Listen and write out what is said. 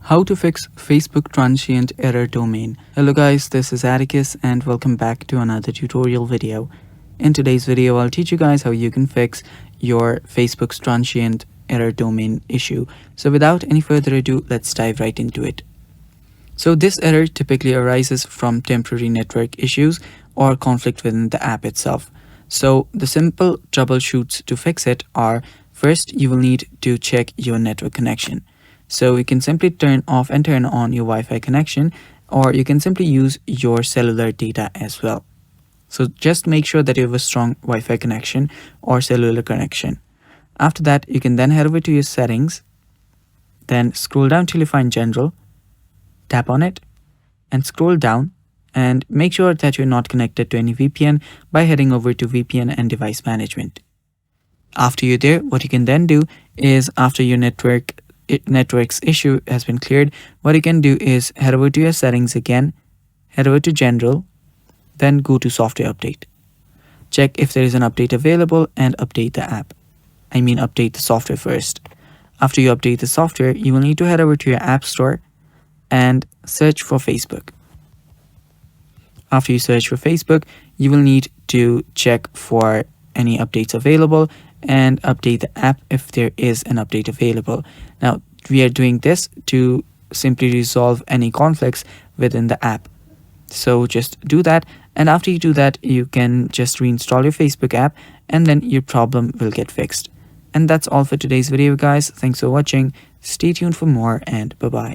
How to fix Facebook transient error domain. Hello guys, this is Atticus and welcome back to another tutorial video. In today's video, I'll teach you guys how you can fix your Facebook's transient error domain issue. So without any further ado, let's dive right into it. So this error typically arises from temporary network issues or conflict within the app itself. So the simple troubleshoots to fix it are, first you will need to check your network connection. So you can simply turn off and turn on your Wi-Fi connection, or you can simply use your cellular data as well. So just make sure that you have a strong Wi-Fi connection or cellular connection. After that, you can then head over to your settings, then scroll down till you find general, tap on it and scroll down and make sure that you're not connected to any VPN by heading over to VPN and device management. After you're there, what you can then do is, after your network's issue has been cleared, what you can do is head over to your settings again, head over to general, then go to software update. Check if there is an update available and update the app. Update the software first. After you update the software, you will need to head over to your app store and search for Facebook. After you search for Facebook, you will need to check for any updates available and update the app if there is an update available. Now, we are doing this to simply resolve any conflicts within the app. So just do that, and after you do that, you can just reinstall your Facebook app and then your problem will get fixed. And that's all for today's video, guys. Thanks for watching. Stay tuned for more, and bye-bye.